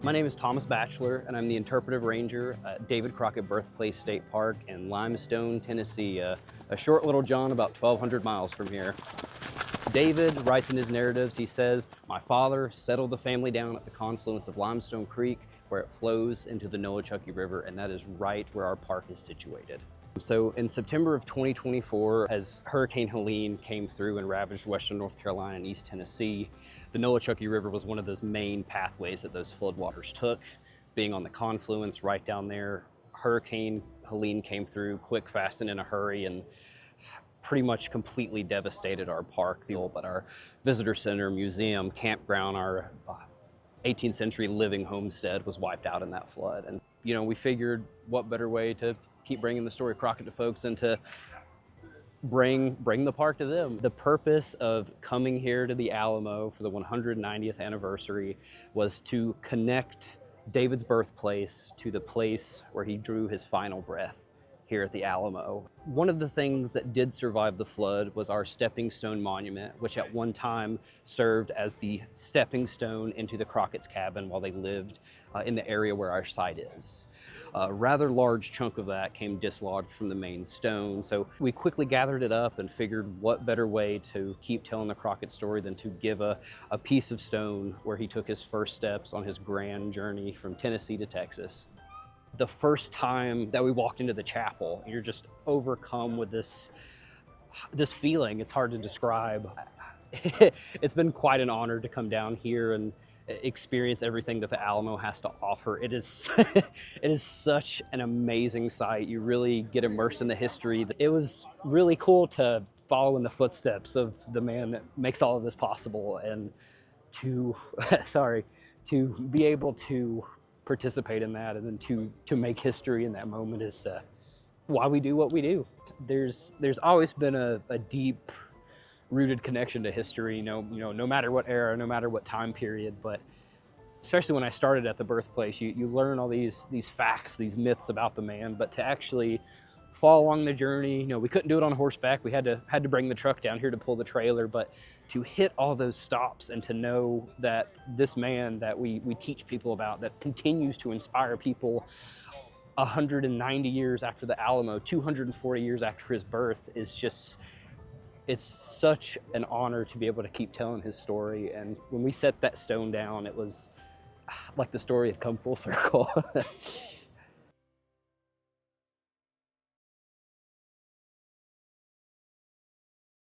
My name is Thomas Batchelor, and I'm the interpretive ranger at David Crockett Birthplace State Park in Limestone, Tennessee, a short little john about 1,200 miles from here. David writes in his narratives, he says, "My father settled the family down at the confluence of Limestone Creek, where it flows into the Nolichucky River, and that is right where our park is situated." So in September of 2024, as Hurricane Helene came through and ravaged western North Carolina and East Tennessee, the Nolichucky River was one of those main pathways that those floodwaters took. Being on the confluence right down there, Hurricane Helene came through quick, fast, and in a hurry, and pretty much completely devastated our park, but our visitor center, museum, campground, our 18th century living homestead was wiped out in that flood. And we figured what better way to keep bringing the story of Crockett to folks and to bring the park to them. The purpose of coming here to the Alamo for the 190th anniversary was to connect David's birthplace to the place where he drew his final breath here at the Alamo. One of the things that did survive the flood was our stepping stone monument, which at one time served as the stepping stone into the Crockett's cabin while they lived in the area where our site is. A rather large chunk of that came dislodged from the main stone, so we quickly gathered it up and figured what better way to keep telling the Crockett story than to give a piece of stone where he took his first steps on his grand journey from Tennessee to Texas. The first time that we walked into the chapel, you're just overcome with this feeling. It's hard to describe. It's been quite an honor to come down here and experience everything that the Alamo has to offer. It is it is such an amazing site. You really get immersed in the history. It was really cool to follow in the footsteps of the man that makes all of this possible, and to to be able to participate in that, and then to make history in that moment is why we do what we do. There's always been a deep rooted connection to history, no matter what era, no matter what time period. But especially when I started at the birthplace, you learn all these facts, these myths about the man, but to actually follow along the journey, we couldn't do it on horseback. We had to bring the truck down here to pull the trailer, but to hit all those stops and to know that this man that we teach people about, that continues to inspire people 190 years after the Alamo, 240 years after his birth, is just, it's such an honor to be able to keep telling his story. And when we set that stone down, it was like the story had come full circle.